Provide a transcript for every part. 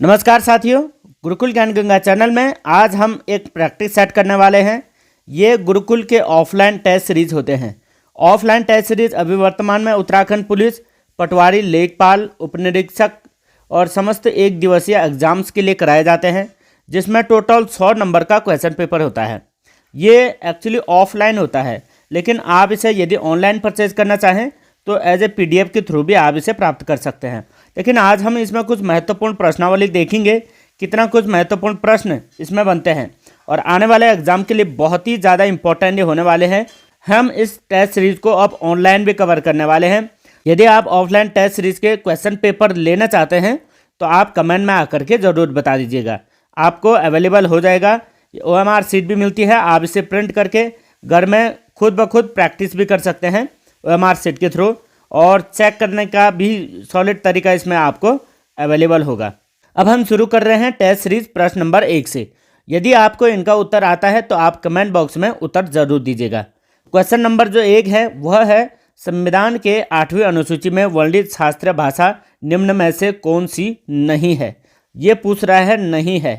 नमस्कार साथियों, गुरुकुल ज्ञान गंगा चैनल में आज हम एक प्रैक्टिस सेट करने वाले हैं। ये गुरुकुल के ऑफलाइन टेस्ट सीरीज होते हैं। ऑफलाइन टेस्ट सीरीज अभी वर्तमान में उत्तराखंड पुलिस, पटवारी, लेखपाल, उपनिरीक्षक और समस्त एक दिवसीय एग्जाम्स के लिए कराए जाते हैं, जिसमें टोटल 100 नंबर का क्वेश्चन पेपर होता है। ये एक्चुअली ऑफलाइन होता है, लेकिन आप इसे यदि ऑनलाइन परचेज करना चाहें तो एज ए PDF के थ्रू भी आप इसे प्राप्त कर सकते हैं। लेकिन आज हम इसमें कुछ महत्वपूर्ण प्रश्नावली देखेंगे, कितना कुछ महत्वपूर्ण प्रश्न इसमें बनते हैं और आने वाले एग्जाम के लिए बहुत ही ज़्यादा इंपॉर्टेंट होने वाले हैं। हम इस टेस्ट सीरीज को अब ऑनलाइन भी कवर करने वाले हैं। यदि आप ऑफलाइन टेस्ट सीरीज के क्वेश्चन पेपर लेना चाहते हैं तो आप कमेंट में आकर के ज़रूर बता दीजिएगा। आपको अवेलेबल हो जाएगा, OMR सीट भी मिलती है। आप इसे प्रिंट करके घर में खुद ब खुद प्रैक्टिस भी कर सकते हैं OMR सीट के थ्रू, और चेक करने का भी सॉलिड तरीका इसमें आपको अवेलेबल होगा। अब हम शुरू कर रहे हैं टेस्ट सीरीज प्रश्न नंबर 1 से। यदि आपको इनका उत्तर आता है तो आप कमेंट बॉक्स में उत्तर जरूर दीजिएगा। क्वेश्चन नंबर जो 1 है वह है, संविधान के 8वीं अनुसूची में वर्णित शास्त्रीय भाषा निम्न में से कौन सी नहीं है। ये पूछ रहा है नहीं है।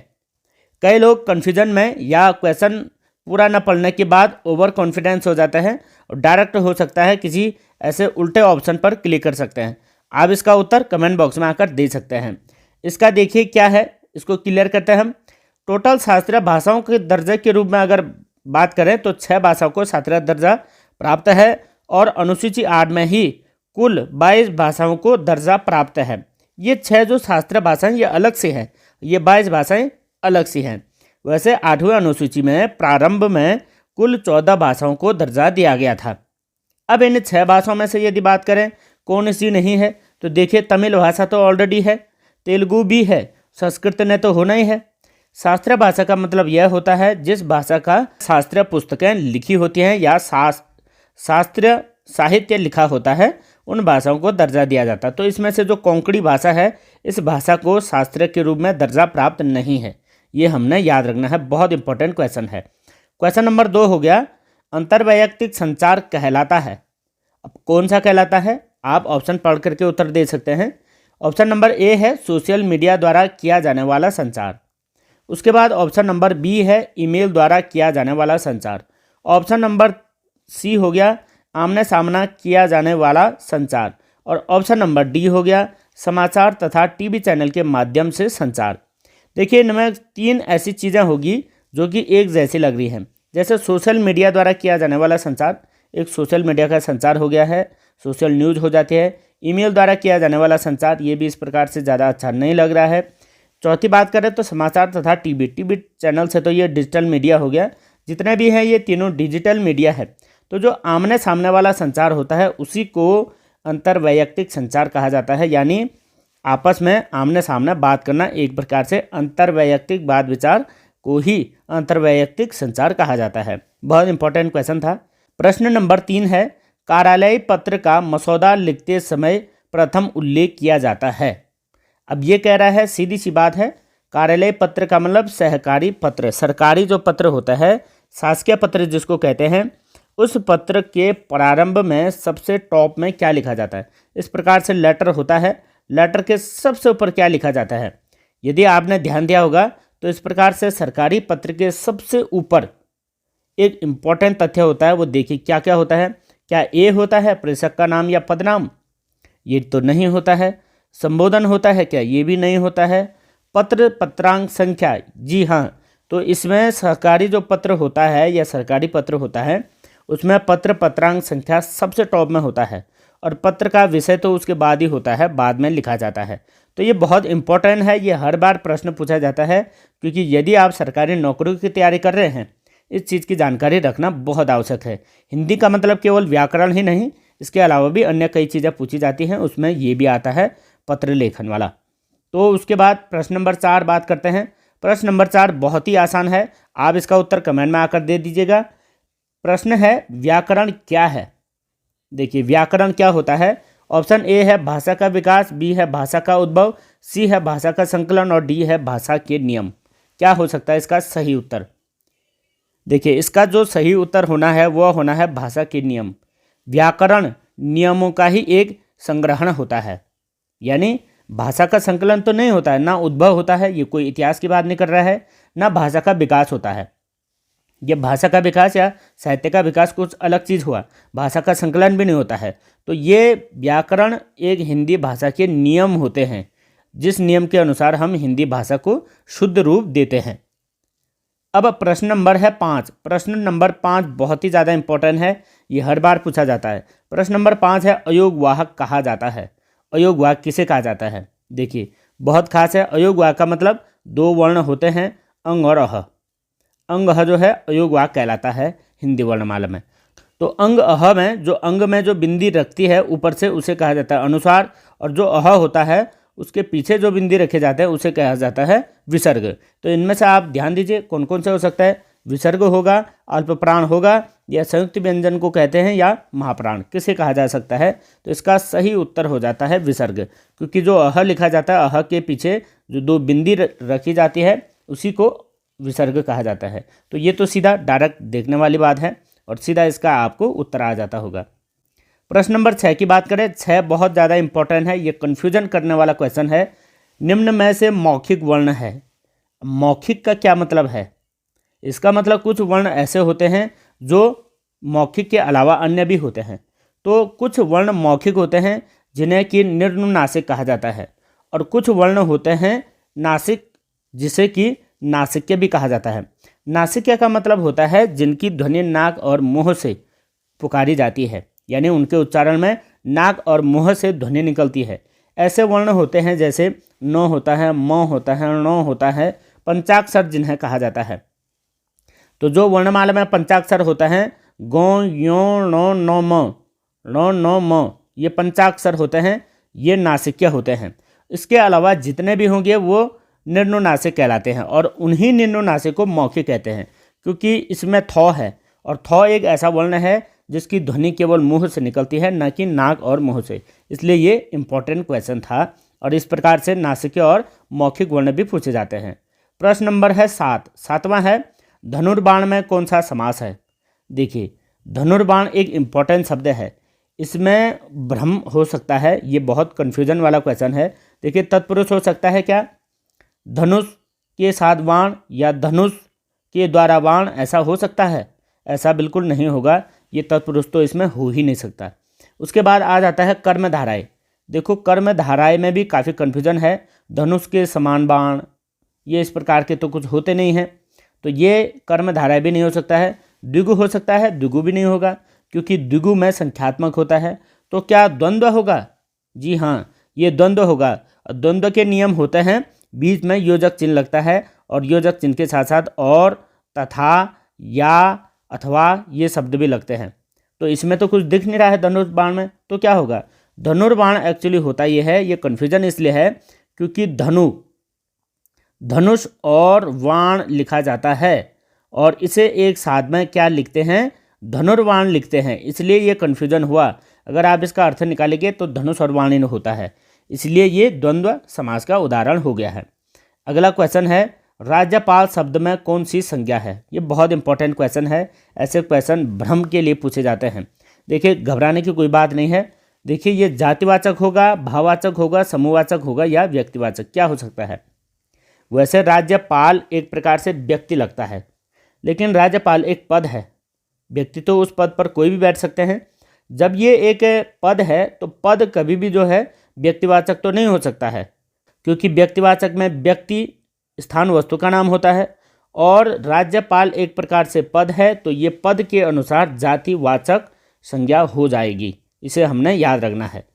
कई लोग कन्फ्यूजन में या क्वेश्चन पूरा न पढ़ने के बाद ओवर कॉन्फिडेंस हो जाता है और डायरेक्ट हो सकता है किसी ऐसे उल्टे ऑप्शन पर क्लिक कर सकते हैं। आप इसका उत्तर कमेंट बॉक्स में आकर दे सकते हैं। इसका देखिए क्या है, इसको क्लियर करते हैं हम। टोटल शास्त्रीय भाषाओं के दर्जे के रूप में अगर बात करें तो 6 भाषाओं को शास्त्रीय दर्जा प्राप्त है और अनुसूची 8 में ही कुल 22 भाषाओं को दर्जा प्राप्त है। ये 6 जो शास्त्रीय भाषाएं ये अलग से हैं, ये 22 भाषाएं अलग सी हैं। वैसे 8वीं अनुसूची में प्रारंभ में कुल 14 भाषाओं को दर्जा दिया गया था। अब इन 6 भाषाओं में से यदि बात करें कौन सी नहीं है, तो देखिए तमिल भाषा तो ऑलरेडी है, तेलुगु भी है, संस्कृत ने तो होना ही है। शास्त्रीय भाषा का मतलब यह होता है जिस भाषा का शास्त्रीय पुस्तकें लिखी होती हैं या शास्त्रीय साहित्य लिखा होता है, उन भाषाओं को दर्जा दिया जाता है। तो इसमें से जो कोंकणी भाषा है, इस भाषा को शास्त्रीय के रूप में दर्जा प्राप्त नहीं है। ये हमने याद रखना है, बहुत इंपॉर्टेंट क्वेश्चन है। क्वेश्चन नंबर 2 हो गया, अंतर्वैयक्तिक संचार कहलाता है। अब कौन सा कहलाता है, आप ऑप्शन पढ़ करके उत्तर दे सकते हैं। ऑप्शन नंबर A है सोशल मीडिया द्वारा किया जाने वाला संचार। उसके बाद ऑप्शन नंबर B है ईमेल द्वारा किया जाने वाला संचार। ऑप्शन नंबर C हो गया आमने सामना किया जाने वाला संचार। और ऑप्शन नंबर D हो गया समाचार तथा TV चैनल के माध्यम से संचार। देखिए इनमें 3 ऐसी चीज़ें होगी जो कि एक जैसी लग रही हैं। जैसे सोशल मीडिया द्वारा किया जाने वाला संचार, एक सोशल मीडिया का संचार हो गया है, सोशल न्यूज़ हो जाती है। ईमेल द्वारा किया जाने वाला संचार, ये भी इस प्रकार से ज़्यादा अच्छा नहीं लग रहा है। चौथी बात करें तो समाचार तथा टीवी चैनल से, तो ये डिजिटल मीडिया हो गया। जितने भी हैं ये तीनों डिजिटल मीडिया है। तो जो आमने सामने वाला संचार होता है उसी को अंतर्वैयक्तिक संचार कहा जाता है, यानी आपस में आमने सामने बात करना, एक प्रकार से अंतर्वैयक्तिक बात विचार को ही अंतर्वैयक्तिक संचार कहा जाता है। बहुत इंपॉर्टेंट क्वेश्चन था। प्रश्न नंबर 3 है, कार्यालयी पत्र का मसौदा लिखते समय प्रथम उल्लेख किया जाता है। अब ये कह रहा है, सीधी सी बात है, कार्यालयी पत्र का मतलब सहकारी पत्र, सरकारी जो पत्र होता है, शासकीय पत्र जिसको कहते हैं, उस पत्र के प्रारंभ में सबसे टॉप में क्या लिखा जाता है। इस प्रकार से लेटर होता है, लेटर के सबसे ऊपर क्या लिखा जाता है। यदि आपने ध्यान दिया होगा तो इस प्रकार से सरकारी पत्र के सबसे ऊपर एक इम्पॉर्टेंट तथ्य होता है। वो देखिए क्या क्या होता है। क्या A होता है प्रेषक का नाम या पदनाम, ये तो नहीं होता है। संबोधन होता है क्या, ये भी नहीं होता है। पत्र पत्रांक संख्या, जी हाँ, तो इसमें सरकारी जो पत्र होता है या सरकारी पत्र होता है उसमें पत्र पत्रांक संख्या सबसे टॉप में होता है, और पत्र का विषय तो उसके बाद ही होता है, बाद में लिखा जाता है। तो ये बहुत इंपॉर्टेंट है, ये हर बार प्रश्न पूछा जाता है, क्योंकि यदि आप सरकारी नौकरियों की तैयारी कर रहे हैं इस चीज़ की जानकारी रखना बहुत आवश्यक है। हिंदी का मतलब केवल व्याकरण ही नहीं, इसके अलावा भी अन्य कई चीज़ें पूछी जाती हैं, उसमें ये भी आता है पत्र लेखन वाला। तो उसके बाद प्रश्न नंबर 4 बात करते हैं। प्रश्न नंबर 4 बहुत ही आसान है, आप इसका उत्तर कमेंट में आकर दे दीजिएगा। प्रश्न है, व्याकरण क्या है। देखिए व्याकरण क्या होता है। ऑप्शन A है भाषा का विकास, B है भाषा का उद्भव, C है भाषा का संकलन और D है भाषा के नियम। क्या हो सकता है इसका सही उत्तर। देखिए इसका जो सही उत्तर होना है वह होना है भाषा के नियम। व्याकरण नियमों का ही एक संग्रहण होता है, यानी भाषा का संकलन तो नहीं होता है, ना उद्भव होता है, ये कोई इतिहास की बात नहीं कर रहा है, ना भाषा का विकास होता है। ये भाषा का विकास या साहित्य का विकास कुछ अलग चीज़ हुआ, भाषा का संकलन भी नहीं होता है। तो ये व्याकरण एक हिंदी भाषा के नियम होते हैं, जिस नियम के अनुसार हम हिंदी भाषा को शुद्ध रूप देते हैं। अब प्रश्न नंबर है 5। प्रश्न नंबर 5 बहुत ही ज़्यादा इंपॉर्टेंट है, ये हर बार पूछा जाता है। प्रश्न नंबर 5 है, अयोगवाहक कहा जाता है। अयोगवाहक किसे कहा जाता है? देखिए बहुत खास है। अयोगवाहक का मतलब 2 वर्ण होते हैं, अंग और अह। अंग अह जो है अयोगवाहक कहलाता है हिंदी वर्णमाला में। तो अंग अह में जो बिंदी रखती है ऊपर से, उसे कहा जाता है अनुस्वार, और जो अह होता है उसके पीछे जो बिंदी रखे जाते हैं उसे कहा जाता है विसर्ग। तो इनमें से आप ध्यान दीजिए कौन कौन से हो सकता है। विसर्ग होगा, अल्पप्राण होगा, या संयुक्त व्यंजन को कहते हैं, या महाप्राण किसे कहा जा सकता है। तो इसका सही उत्तर हो जाता है विसर्ग, क्योंकि जो अह लिखा जाता है, अह के पीछे जो 2 बिंदी रखी जाती है उसी को विसर्ग कहा जाता है। तो ये तो सीधा डायरेक्ट देखने वाली बात है, और सीधा इसका आपको उत्तर आ जाता होगा। प्रश्न नंबर 6 की बात करें। 6 बहुत ज़्यादा इंपॉर्टेंट है, ये कन्फ्यूजन करने वाला क्वेश्चन है। निम्न में से मौखिक वर्ण है। मौखिक का क्या मतलब है? इसका मतलब कुछ वर्ण ऐसे होते हैं जो मौखिक के अलावा अन्य भी होते हैं। तो कुछ वर्ण मौखिक होते हैं जिन्हें कि निर्नुनासिक कहा जाता है, और कुछ वर्ण होते हैं नासिक, जिसे कि नासिक्य भी कहा जाता है। नासिक्य का मतलब होता है जिनकी ध्वनि नाक और मुंह से पुकारी जाती है, यानी उनके उच्चारण में नाक और मुंह से ध्वनि निकलती है। ऐसे वर्ण होते हैं जैसे न होता है, म होता है, ण होता है, पंचाक्षर जिन्हें कहा जाता है। तो जो वर्णमाला में पंचाक्षर होता है, गो, यो, णो, नो, म, णो, नो, म, ये पंचाक्षर होते हैं, ये नासिक्य होते हैं। इसके अलावा जितने भी होंगे वो निर्नुनासिक कहलाते हैं, और उन्हीं निर्नुनासिक को मौखिक कहते हैं, क्योंकि इसमें थौ है, और थौ एक ऐसा वर्ण है जिसकी ध्वनि केवल मुंह से निकलती है, न कि नाक और मुंह से। इसलिए ये इंपॉर्टेंट क्वेश्चन था, और इस प्रकार से नासिक्य और मौखिक वर्ण भी पूछे जाते हैं। प्रश्न नंबर है 7। 7वां है, धनुर्बाण में कौन सा समास है? देखिए धनुर्बाण एक इम्पॉर्टेंट शब्द है, इसमें भ्रम हो सकता है, ये बहुत कन्फ्यूजन वाला क्वेश्चन है। देखिए तत्पुरुष हो सकता है क्या? धनुष के साथ बाण, या धनुष के द्वारा बाण, ऐसा हो सकता है? ऐसा बिल्कुल नहीं होगा, ये तत्पुरुष तो इसमें हो ही नहीं सकता। उसके बाद आ जाता है कर्मधाराएं। देखो कर्मधाराएं में भी काफ़ी कन्फ्यूजन है। धनुष के समान बाण, ये इस प्रकार के तो कुछ होते नहीं हैं, तो ये कर्मधाराएं भी नहीं हो सकता है। द्विगु हो सकता है, द्विगु भी नहीं होगा, क्योंकि द्विगु में संख्यात्मक होता है। तो क्या द्वंद्व होगा? जी हाँ, ये द्वंद्व होगा। द्वंद्व के नियम होते हैं, बीच में योजक चिन्ह लगता है, और योजक चिन्ह के साथ साथ और, तथा, या, अथवा ये शब्द भी लगते हैं। तो इसमें तो कुछ दिख नहीं रहा है धनुर्बाण में, तो क्या होगा? धनुर्बाण एक्चुअली होता ये है, ये कन्फ्यूजन इसलिए है क्योंकि धनुष और बाण लिखा जाता है, और इसे एक साथ में क्या लिखते हैं? धनुर्बाण लिखते हैं, इसलिए ये कन्फ्यूजन हुआ। अगर आप इसका अर्थ निकालेंगे तो धनुष और बाण होता है, इसलिए ये द्वंद्व समास का उदाहरण हो गया है। अगला क्वेश्चन है, राज्यपाल शब्द में कौन सी संज्ञा है? ये बहुत इंपॉर्टेंट क्वेश्चन है, ऐसे क्वेश्चन भ्रम के लिए पूछे जाते हैं। देखिए घबराने की कोई बात नहीं है। देखिए ये जातिवाचक होगा, भाववाचक होगा, समूहवाचक होगा, या व्यक्तिवाचक, क्या हो सकता है? वैसे राज्यपाल एक प्रकार से व्यक्ति लगता है, लेकिन राज्यपाल एक पद है, व्यक्ति तो उस पद पर कोई भी बैठ सकते हैं। जब ये एक पद है तो पद कभी भी जो है व्यक्तिवाचक तो नहीं हो सकता है, क्योंकि व्यक्तिवाचक में व्यक्ति स्थान वस्तु का नाम होता है, और राज्यपाल एक प्रकार से पद है, तो ये पद के अनुसार जातिवाचक संज्ञा हो जाएगी, इसे हमने याद रखना है।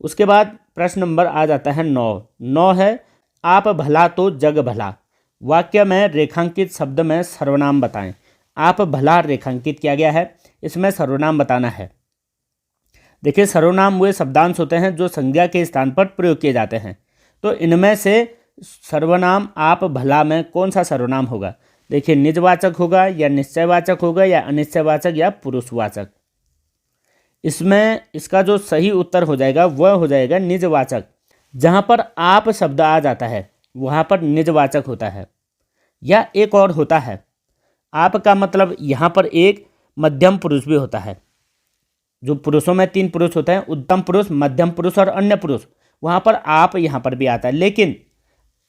उसके बाद प्रश्न नंबर आ जाता है 9 है, आप भला तो जग भला। वाक्य में रेखांकित शब्द में सर्वनाम बताएं। आप भला रेखांकित किया गया है, इसमें सर्वनाम बताना है। देखिए सर्वनाम वे शब्दांश होते हैं जो संज्ञा के स्थान पर प्रयोग किए जाते हैं। तो इनमें से सर्वनाम आप भला में कौन सा सर्वनाम होगा? देखिए निजवाचक होगा, या निश्चयवाचक होगा, या अनिश्चयवाचक, या पुरुषवाचक। इसमें इसका जो सही उत्तर हो जाएगा वह हो जाएगा निजवाचक। जहाँ पर आप शब्द आ जाता है वहाँ पर निजवाचक होता है। या एक और होता है, आप का मतलब यहाँ पर एक मध्यम पुरुष भी होता है। जो पुरुषों में 3 पुरुष होते हैं, उत्तम पुरुष, मध्यम पुरुष और अन्य पुरुष, वहाँ पर आप यहाँ पर भी आता है, लेकिन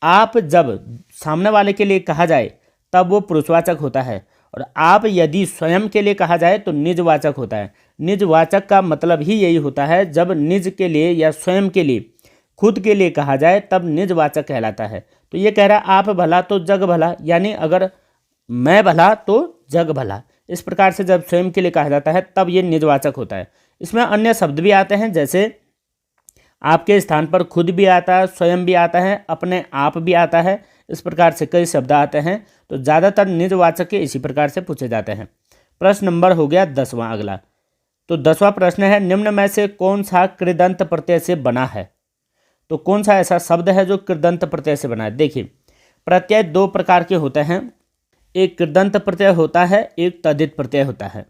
आप जब सामने वाले के लिए कहा जाए तब वो पुरुषवाचक होता है, और आप यदि स्वयं के लिए कहा जाए तो निजवाचक होता है। निजवाचक का मतलब ही यही होता है, जब निज के लिए या स्वयं के लिए, खुद के लिए कहा जाए तब निजवाचक कहलाता है। तो ये कह रहा है आप भला तो जग भला, यानी अगर मैं भला तो जग भला, इस प्रकार से जब स्वयं के लिए कहा जाता है तब ये निजवाचक होता है। इसमें अन्य शब्द भी आते हैं, जैसे आपके स्थान पर खुद भी आता है, स्वयं भी आता है, अपने आप भी आता है, इस प्रकार से कई शब्द आते हैं। तो ज़्यादातर निजवाचक के इसी प्रकार से पूछे जाते हैं। प्रश्न नंबर हो गया 10वां अगला। तो 10वां प्रश्न है, निम्न में से कौन सा कृदंत प्रत्यय से बना है? तो कौन सा ऐसा शब्द है जो कृदंत प्रत्यय से बना है? देखिए, प्रत्यय दो प्रकार के होते हैं, एक कृदंत प्रत्यय होता है, एक तद्धित प्रत्यय होता है।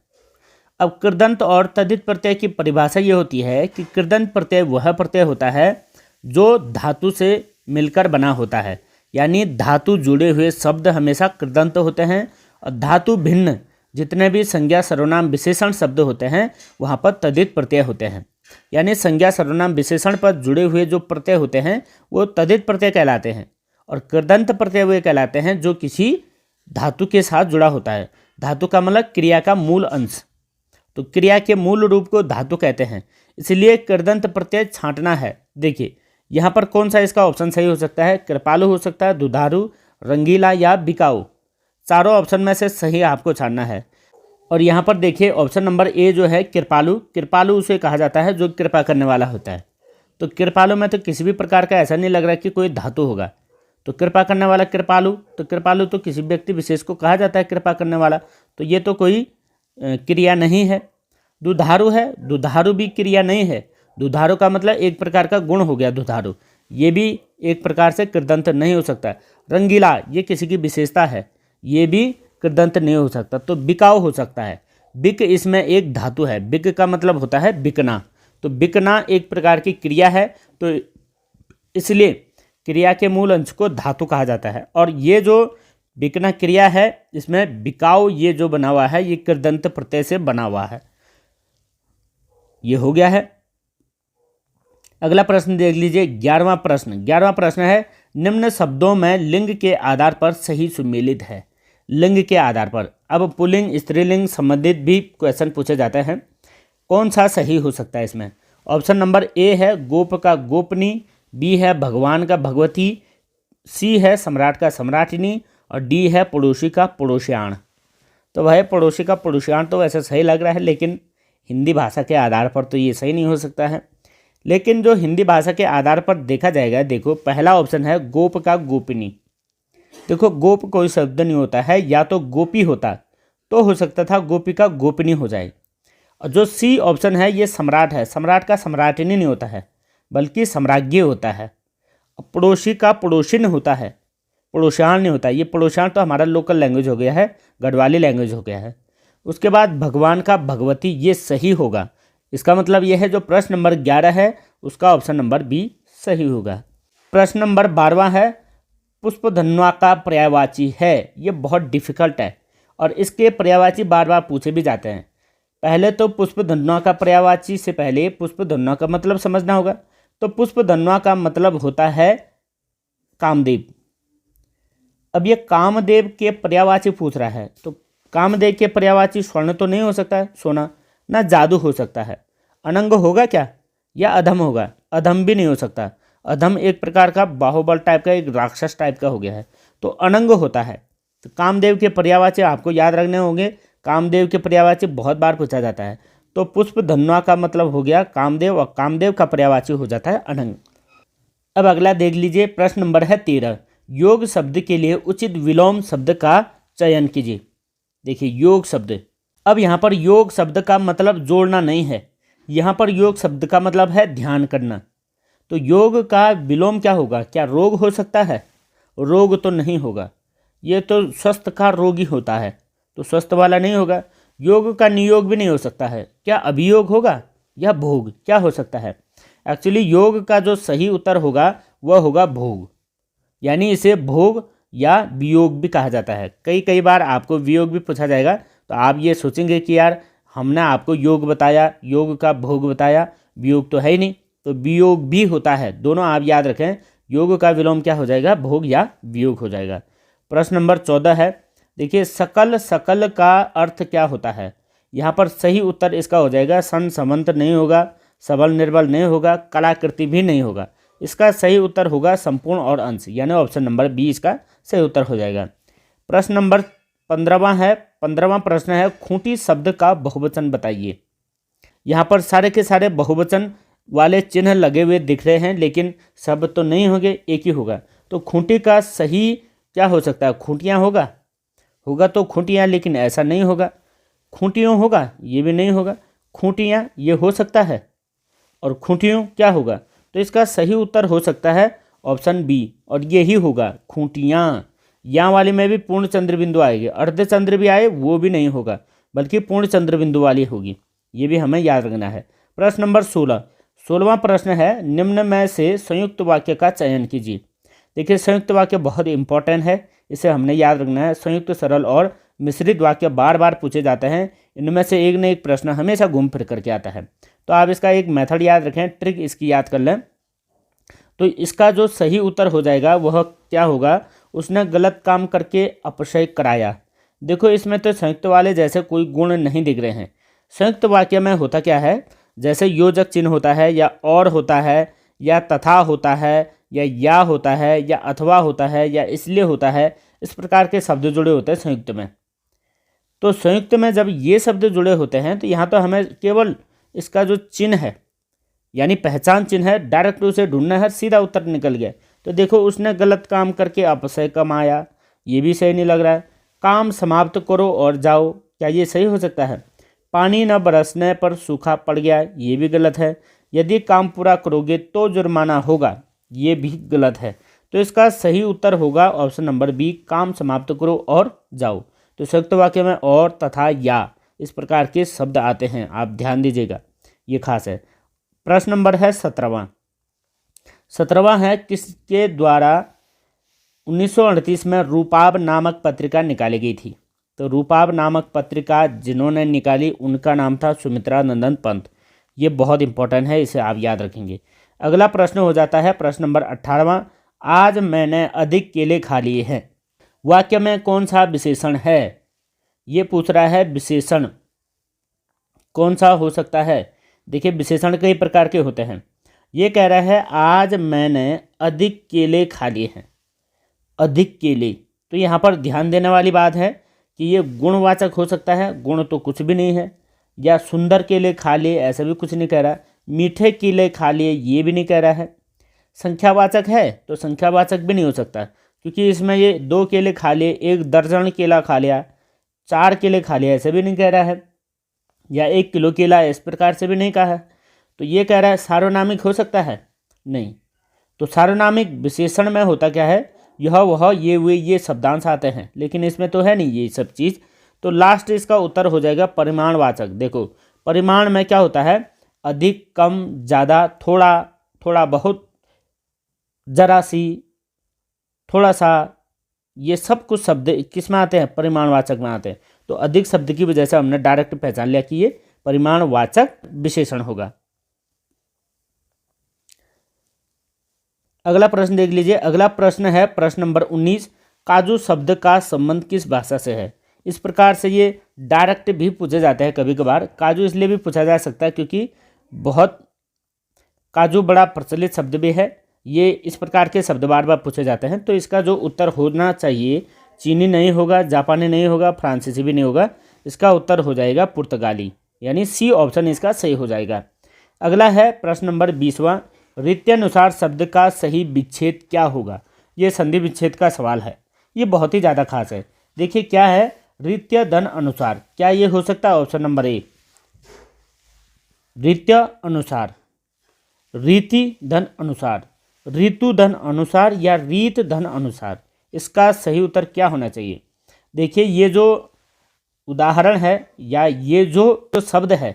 अब कृदंत और तद्धित प्रत्यय की परिभाषा ये होती है कि कृदंत प्रत्यय वह प्रत्यय होता है जो धातु से मिलकर बना होता है, यानी धातु जुड़े हुए शब्द हमेशा कृदंत होते हैं, और धातु भिन्न जितने भी संज्ञा सर्वनाम विशेषण शब्द होते हैं वहाँ पर तद्धित प्रत्यय होते हैं। यानी संज्ञा सर्वनाम विशेषण पर जुड़े हुए जो प्रत्यय होते हैं वो तद्धित प्रत्यय कहलाते हैं, और कृदंत प्रत्यय वे कहलाते हैं जो किसी धातु के साथ जुड़ा होता है। धातु का मतलब क्रिया का मूल अंश, तो क्रिया के मूल रूप को धातु कहते हैं, इसलिए कृदंत प्रत्यय छांटना है। देखिए यहाँ पर कौन सा इसका ऑप्शन सही हो सकता है? कृपालु हो सकता है, दुधारू, रंगीला या बिकाऊ। चारों ऑप्शन में से सही आपको छानना है। और यहाँ पर देखिए ऑप्शन नंबर ए जो है कृपालु, कृपालु उसे कहा जाता है जो कृपा करने वाला होता है। तो कृपालु में तो किसी भी प्रकार का ऐसा नहीं लग रहा कि कोई धातु होगा, तो कृपा करने वाला कृपालु, तो कृपालु तो किसी व्यक्ति विशेष को कहा जाता है कृपा करने वाला, तो ये तो कोई क्रिया नहीं है। दुधारू है, दुधारू भी क्रिया नहीं है, दुधारू का मतलब एक प्रकार का गुण हो गया दुधारू, ये भी एक प्रकार से कृदंत नहीं हो सकता। रंगीला ये किसी की विशेषता है, ये भी कृदंत नहीं हो सकता। तो बिकाऊ हो सकता है, बिक इसमें एक धातु है, बिक का मतलब होता है बिकना, तो बिकना एक प्रकार की क्रिया है, तो इसलिए क्रिया के मूल अंश को धातु कहा जाता है। और ये जो बिकना क्रिया है इसमें बिकाऊ ये जो बना हुआ है ये कृदंत प्रत्यय से बना हुआ है। ये हो गया है। अगला प्रश्न देख लीजिए, 11वां प्रश्न। 11वां प्रश्न है, निम्न शब्दों में लिंग के आधार पर सही सुमेलित है। लिंग के आधार पर, अब पुल्लिंग स्त्रीलिंग संबंधित भी क्वेश्चन पूछे जाते हैं, कौन सा सही हो सकता है इसमें? ऑप्शन नंबर ए है गोप का गोपनी, बी है भगवान का भगवती, सी है सम्राट का सम्राटिनी, और डी है पड़ोसी का पड़ोसियाण। तो भाई पड़ोसी का पड़ोसियाण तो वैसे सही लग रहा है, लेकिन हिंदी भाषा के आधार पर तो ये सही नहीं हो सकता है। लेकिन जो हिंदी भाषा के आधार पर देखा जाएगा, देखो पहला ऑप्शन है गोप का गोपिनी। देखो गोप कोई शब्द नहीं होता है, या तो गोपी होता तो हो सकता था गोपी का गोपिनी हो जाए। और जो सी ऑप्शन है ये सम्राट है, सम्राट का सम्राटिनी नहीं होता है बल्कि सम्राज्ञी होता है। पड़ोसी का पड़ोसिन होता है, पड़ोसियाण नहीं होता। ये पड़ोसियाण तो हमारा लोकल लैंग्वेज हो गया है, गढ़वाली लैंग्वेज हो गया है। उसके बाद भगवान का भगवती, ये सही होगा। इसका मतलब यह है जो प्रश्न नंबर 11 है उसका ऑप्शन नंबर बी सही होगा। प्रश्न नंबर 12वां है, पुष्पधन्वा का पर्यायवाची है। ये बहुत डिफिकल्ट है और इसके पर्यायवाची बार बार पूछे भी जाते हैं। पहले तो पुष्पधन्वा का पर्यायवाची से पहले पुष्पधन्वा का मतलब समझना होगा। तो पुष्पधन्वा का मतलब होता है कामदेव। अब ये कामदेव के पर्यायवाची पूछ रहा है, तो कामदेव के पर्यायवाची स्वर्ण तो नहीं हो सकता है, सोना, ना जादू हो सकता है। अनंग होगा क्या, या अधम होगा? अधम भी नहीं हो सकता। अधम एक प्रकार का बाहुबल टाइप का, एक राक्षस टाइप का हो गया है, तो अनंग होता है। तो कामदेव के पर्यायवाची आपको याद रखने होंगे, कामदेव के पर्यायवाची बहुत बार पूछा जाता है। तो पुष्पधन्वा का मतलब हो गया कामदेव, और कामदेव का पर्यायवाची हो जाता है अनंग। अब अगला देख लीजिए, प्रश्न नंबर है 13। योग शब्द के लिए उचित विलोम शब्द का चयन कीजिए। देखिए योग शब्द, अब यहाँ पर योग शब्द का मतलब जोड़ना नहीं है, यहाँ पर योग शब्द का मतलब है ध्यान करना। तो योग का विलोम क्या होगा? क्या रोग हो सकता है? रोग तो नहीं होगा, ये तो स्वस्थ का रोगी होता है, तो स्वस्थ वाला नहीं होगा। योग का नियोग भी नहीं हो सकता है। क्या अभियोग होगा या भोग, क्या हो सकता है? एक्चुअली योग का जो सही उत्तर होगा वह होगा भोग, यानी इसे भोग या वियोग भी कहा जाता है। कई बार आपको वियोग भी पूछा जाएगा, तो आप ये सोचेंगे कि यार हमने आपको योग बताया, योग का भोग बताया, वियोग तो है ही नहीं, तो वियोग भी होता है। दोनों आप याद रखें, योग का विलोम क्या हो जाएगा, भोग या वियोग हो जाएगा। प्रश्न नंबर 14 है, देखिए सकल, सकल का अर्थ क्या होता है। यहाँ पर सही उत्तर इसका हो जाएगा सन समंत नहीं होगा, सबल निर्बल नहीं होगा, कलाकृति भी नहीं होगा। इसका सही उत्तर होगा संपूर्ण और अंश, यानी ऑप्शन नंबर बी इसका सही उत्तर हो जाएगा। प्रश्न नंबर 15वां है, 15वां प्रश्न है, खूंटी शब्द का बहुवचन बताइए। यहाँ पर सारे के सारे बहुवचन वाले चिन्ह लगे हुए दिख रहे हैं, लेकिन शब्द तो नहीं होंगे, एक ही होगा। तो खूंटी का सही क्या हो सकता है, खूंटियाँ होगा, होगा तो खूंटियाँ, लेकिन ऐसा नहीं होगा। खूंटियों होगा, ये भी नहीं होगा। खूंटियाँ ये हो सकता है, और खूंटियों क्या होगा, तो इसका सही उत्तर हो सकता है ऑप्शन बी, और ये ही होगा खूंटियाँ। यहाँ वाली में भी पूर्ण चंद्र बिंदु आएगी, अर्ध चंद्र भी आए वो भी नहीं होगा, बल्कि पूर्ण चंद्र बिंदु वाली होगी, ये भी हमें याद रखना है। प्रश्न नंबर 16, 16वां प्रश्न है, निम्न में से संयुक्त वाक्य का चयन कीजिए। देखिए संयुक्त वाक्य बहुत इंपॉर्टेंट है, इसे हमने याद रखना है। संयुक्त, सरल और मिश्रित वाक्य बार बार पूछे जाते हैं, इनमें से एक न एक प्रश्न हमेशा घूम फिर करके आता है। तो आप इसका एक मेथड याद रखें, ट्रिक इसकी याद कर लें। तो इसका जो सही उत्तर हो जाएगा वह क्या होगा, उसने गलत काम करके अपशय कराया। देखो इसमें तो संयुक्त वाले जैसे कोई गुण नहीं दिख रहे हैं। संयुक्त वाक्य में होता क्या है, जैसे योजक चिन्ह होता है, या और होता है, या तथा होता है, या होता है, या अथवा होता है, या इसलिए होता है, इस प्रकार के शब्द जुड़े होते हैं संयुक्त में। तो संयुक्त में जब ये शब्द जुड़े होते हैं तो यहाँ तो हमें केवल इसका जो चिन्ह है, यानी पहचान चिन्ह है, डायरेक्ट उसे ढूंढना है, सीधा उत्तर निकल गया। तो देखो उसने गलत काम करके अपशय कमाया, ये भी सही नहीं लग रहा है। काम समाप्त करो और जाओ, क्या ये सही हो सकता है। पानी न बरसने पर सूखा पड़ गया, ये भी गलत है। यदि काम पूरा करोगे तो जुर्माना होगा, ये भी गलत है। तो इसका सही उत्तर होगा ऑप्शन नंबर बी, काम समाप्त करो और जाओ। तो संयुक्त वाक्य में और, तथा, या इस प्रकार के शब्द आते हैं, आप ध्यान दीजिएगा, ये खास है। प्रश्न नंबर है 17वां, 17वां है, किसके द्वारा 1938 में रूपाब नामक पत्रिका निकाली गई थी। तो रूपाब नामक पत्रिका जिन्होंने निकाली उनका नाम था सुमित्रा नंदन पंत। ये बहुत इंपॉर्टेंट है, इसे आप याद रखेंगे। अगला प्रश्न हो जाता है प्रश्न नंबर 18वां, आज मैंने अधिक केले खा लिए हैं। वाक्य में कौन सा विशेषण है, ये पूछ रहा है। विशेषण कौन सा हो सकता है। देखिए विशेषण कई प्रकार के होते हैं। ये कह रहा है आज मैंने अधिक केले खा लिए हैं, अधिक केले। तो यहाँ पर ध्यान देने वाली बात है कि ये गुणवाचक हो सकता है, गुण तो कुछ भी नहीं है। या सुंदर केले खा लिए, ऐसा भी कुछ नहीं कह रहा। मीठे केले खा लिए, ये भी नहीं कह रहा है। संख्यावाचक है तो संख्यावाचक भी नहीं हो सकता, क्योंकि इसमें ये 2 केले खा लिए, 1 दर्जन केला खा लिया, 4 केले खा लिए, ऐसे भी नहीं कह रहा है। या 1 किलो केला, इस प्रकार से भी नहीं कहा है। तो ये कह रहा है सार्वनामिक हो सकता है, नहीं। तो सार्वनामिक विशेषण में होता क्या है, यह वह ये वे ये शब्दांश आते हैं, लेकिन इसमें तो है नहीं ये सब चीज़। तो लास्ट इसका उत्तर हो जाएगा परिमाणवाचक। देखो परिमाण में क्या होता है, अधिक, कम, ज़्यादा, थोड़ा, थोड़ा बहुत, जरा सी, थोड़ा सा, ये सब कुछ शब्द किस में आते हैं, परिमाणवाचक में आते हैं। तो अधिक शब्द की वजह से हमने डायरेक्ट पहचान लिया कि ये परिमाणवाचक विशेषण होगा। अगला प्रश्न देख लीजिए। अगला प्रश्न है प्रश्न नंबर 19, काजू शब्द का संबंध किस भाषा से है। इस प्रकार से ये डायरेक्ट भी पूछे जाते हैं कभी कभार। काजू इसलिए भी पूछा जा सकता है क्योंकि बहुत काजू बड़ा प्रचलित शब्द भी है। ये इस प्रकार के शब्द बार बार पूछे जाते हैं। तो इसका जो उत्तर होना चाहिए, चीनी नहीं होगा, जापानी नहीं होगा, फ्रांसीसी भी नहीं होगा, इसका उत्तर हो जाएगा पुर्तगाली, यानी सी ऑप्शन इसका सही हो जाएगा। अगला है प्रश्न नंबर 20वां, रीत्यनुसार शब्द का सही विच्छेद क्या होगा। ये संधि विच्छेद का सवाल है, ये बहुत ही ज़्यादा खास है। देखिए क्या है, रीत्य धन अनुसार, क्या ये हो सकता है ऑप्शन नंबर ए, रीत्य अनुसार, रीति धन अनुसार, ऋतु धन अनुसार, या रीत धन अनुसार। इसका सही उत्तर क्या होना चाहिए। देखिए ये जो उदाहरण है या ये जो शब्द है,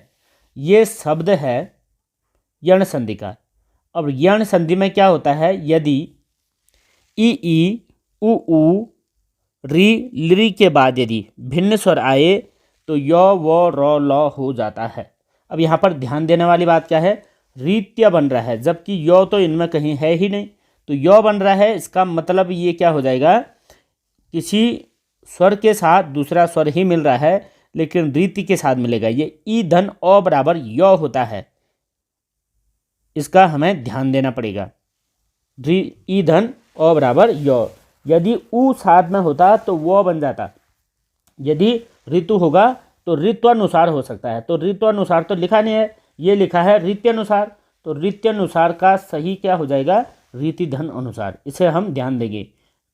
ये शब्द है यण संधि का। अब यण संधि में क्या होता है, यदि ई उ री लरी के बाद यदि भिन्न स्वर आए तो य व र ल हो जाता है। अब यहाँ पर ध्यान देने वाली बात क्या है, रीत्या बन रहा है, जबकि यो तो इनमें कहीं है ही नहीं। तो यो बन रहा है, इसका मतलब ये क्या हो जाएगा, किसी स्वर के साथ दूसरा स्वर ही मिल रहा है लेकिन रीति के साथ मिलेगा। ये ई धन अ बराबर यो होता है, इसका हमें ध्यान देना पड़ेगा। ई धन अ बराबर यो। यदि उ साथ में होता तो वो बन जाता। यदि ऋतु होगा तो ऋत्वानुसार हो सकता है। तो ऋत्वानुसार तो लिखा नहीं है, ये लिखा है रीत्यनुसार। तो रीत्यनुसार का सही क्या हो जाएगा, रीति धन अनुसार। इसे हम ध्यान देंगे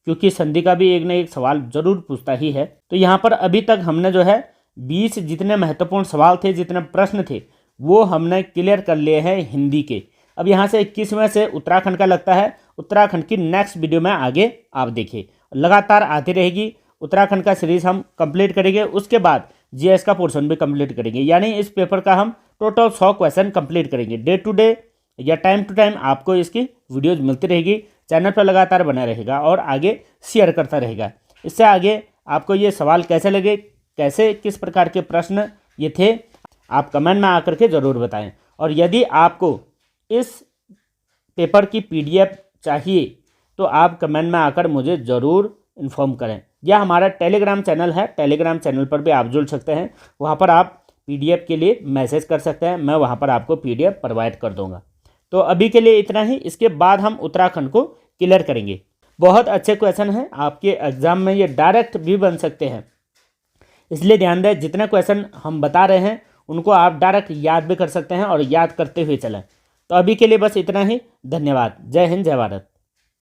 क्योंकि संधि का भी एक न एक सवाल जरूर पूछता ही है। तो यहाँ पर अभी तक हमने जो है 20 जितने महत्वपूर्ण सवाल थे, जितने प्रश्न थे, वो हमने क्लियर कर लिए हैं हिंदी के। अब यहाँ से 21वें से उत्तराखंड का लगता है। उत्तराखंड की नेक्स्ट वीडियो में आगे आप देखिए, लगातार आती रहेगी। उत्तराखंड का सीरीज हम कंप्लीट करेंगे, उसके बाद जीएस का पोर्शन भी कंप्लीट करेंगे। यानी इस पेपर का हम टोटल 100 क्वेश्चन कंप्लीट करेंगे। डे टू डे या टाइम टू टाइम आपको इसकी वीडियोज मिलती रहेगी। चैनल पर लगातार बना रहेगा और आगे शेयर करता रहेगा। इससे आगे आपको ये सवाल कैसे लगे, कैसे किस प्रकार के प्रश्न ये थे, आप कमेंट में आकर के ज़रूर बताएं। और यदि आपको इस पेपर की पीडीएफ चाहिए तो आप कमेंट में आकर मुझे ज़रूर इन्फॉर्म करें, या हमारा टेलीग्राम चैनल है, टेलीग्राम चैनल पर भी आप जुड़ सकते हैं। वहाँ पर आप पीडीएफ के लिए मैसेज कर सकते हैं, मैं वहाँ पर आपको पीडीएफ प्रोवाइड कर दूँगा। तो अभी के लिए इतना ही, इसके बाद हम उत्तराखंड को क्लियर करेंगे। बहुत अच्छे क्वेश्चन हैं, आपके एग्जाम में ये डायरेक्ट भी बन सकते हैं, इसलिए ध्यान दें। जितने क्वेश्चन हम बता रहे हैं उनको आप डायरेक्ट याद भी कर सकते हैं और याद करते हुए चलें। तो अभी के लिए बस इतना ही। धन्यवाद। जय हिंद, जय भारत।